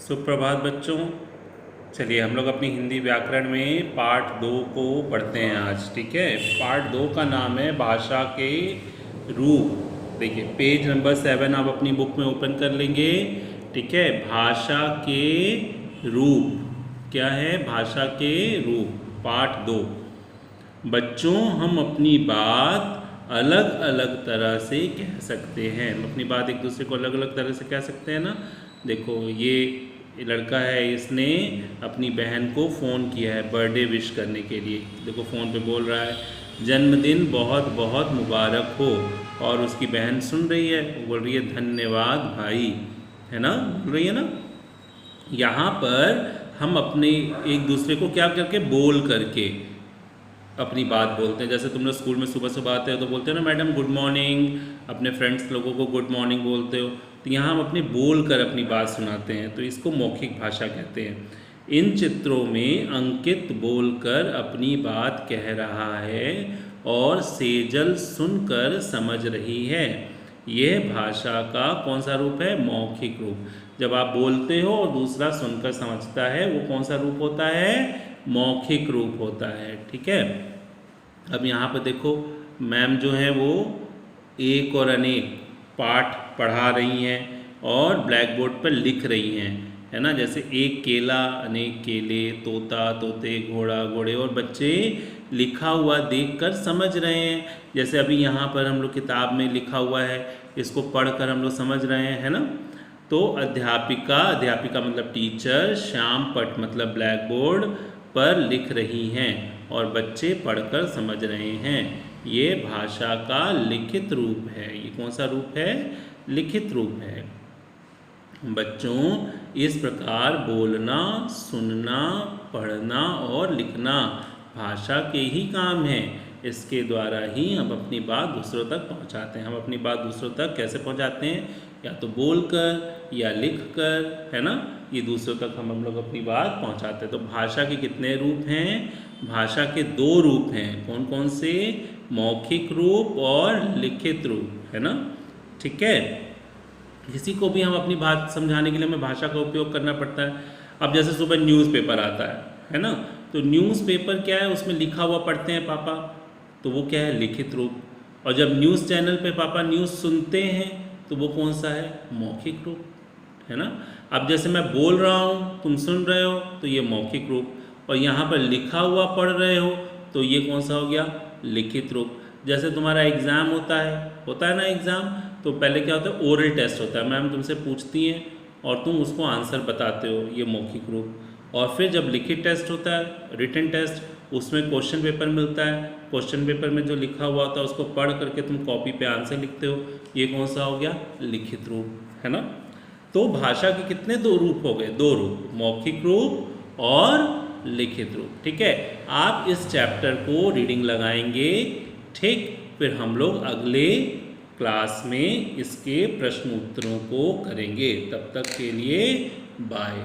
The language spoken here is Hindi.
सुप्रभात बच्चों। चलिए हम लोग अपनी हिंदी व्याकरण में पार्ट 2 को पढ़ते हैं आज। ठीक है, पार्ट 2 का नाम है भाषा के रूप। देखिए पेज नंबर 7 आप अपनी बुक में ओपन कर लेंगे। ठीक है, भाषा के रूप क्या है? भाषा के रूप पार्ट 2। बच्चों हम अपनी बात अलग अलग तरह से कह सकते हैं। हम अपनी बात एक दूसरे को अलग अलग तरह से कह सकते हैं ना। देखो ये लड़का है, इसने अपनी बहन को फ़ोन किया है बर्थडे विश करने के लिए। देखो फ़ोन पे बोल रहा है जन्मदिन बहुत बहुत मुबारक हो, और उसकी बहन सुन रही है, वो बोल रही है धन्यवाद भाई, है ना, बोल रही है ना। यहाँ पर हम अपने एक दूसरे को क्या करके बोल करके अपनी बात बोलते हैं। जैसे तुम लोग स्कूल में सुबह सुबह आते हो तो बोलते हो ना मैडम गुड मॉर्निंग, अपने फ्रेंड्स लोगों को गुड मॉर्निंग बोलते हो। तो यहाँ हम अपने बोल कर अपनी बात सुनाते हैं, तो इसको मौखिक भाषा कहते हैं। इन चित्रों में अंकित बोलकर अपनी बात कह रहा है और सेजल सुनकर समझ रही है। यह भाषा का कौन सा रूप है? मौखिक रूप। जब आप बोलते हो और दूसरा सुनकर समझता है, वो कौन सा रूप होता है? मौखिक रूप होता है। ठीक है, अब यहाँ पर देखो मैम जो है वो एक और अनेक पाठ पढ़ा रही हैं और ब्लैक बोर्ड पर लिख रही हैं, है ना। जैसे एक केला, अनेक केले, तोता, तोते, घोड़ा, घोड़े, और बच्चे लिखा हुआ देखकर समझ रहे हैं। जैसे अभी यहाँ पर हम लोग किताब में लिखा हुआ है, इसको पढ़कर हम लोग समझ रहे हैं, है ना। तो अध्यापिका, अध्यापिका मतलब टीचर, श्याम पट मतलब ब्लैक बोर्ड पर लिख रही हैं और बच्चे पढ़कर समझ रहे हैं। ये भाषा का लिखित रूप है। ये कौन सा रूप है? लिखित रूप है। बच्चों इस प्रकार बोलना, सुनना, पढ़ना और लिखना भाषा के ही काम है। इसके द्वारा ही हम अपनी बात दूसरों तक पहुंचाते हैं। हम अपनी बात दूसरों तक कैसे पहुंचाते हैं? या तो बोलकर या लिखकर, है ना। ये दूसरों तक हम लोग अपनी बात पहुंचाते हैं। तो भाषा के कितने रूप हैं? भाषा के 2 रूप हैं। कौन कौन से? मौखिक रूप और लिखित रूप, है ना। ठीक है, किसी को भी हम अपनी बात समझाने के लिए हमें भाषा का उपयोग करना पड़ता है। अब जैसे सुबह न्यूज़पेपर आता है ना। तो न्यूज़पेपर क्या है? उसमें लिखा हुआ पढ़ते हैं पापा, तो वो क्या है? लिखित रूप। और जब न्यूज़ चैनल पे पापा न्यूज़ सुनते हैं तो वो कौन सा है? मौखिक रूप, है ना। अब जैसे मैं बोल रहा हूँ, तुम सुन रहे हो, तो ये मौखिक रूप। और यहाँ पर लिखा हुआ पढ़ रहे हो तो ये कौन सा हो गया? लिखित रूप। जैसे तुम्हारा एग्ज़ाम होता है ना एग्ज़ाम, तो पहले क्या होता है? ओरल टेस्ट होता है। मैम तुमसे पूछती हैं और तुम उसको आंसर बताते हो, ये मौखिक रूप। और फिर जब लिखित टेस्ट होता है, रिटन टेस्ट, उसमें क्वेश्चन पेपर मिलता है। क्वेश्चन पेपर में जो लिखा हुआ होता है उसको पढ़ करके तुम कॉपी पे आंसर लिखते हो, ये कौन सा हो गया? लिखित रूप, है ना। तो भाषा के कितने 2 रूप हो गए? 2 रूप, मौखिक रूप और लिखित रूप। ठीक है, आप इस चैप्टर को रीडिंग लगाएंगे, ठीक। फिर हम लोग अगले क्लास में इसके प्रश्न उत्तरों को करेंगे। तब तक के लिए बाय।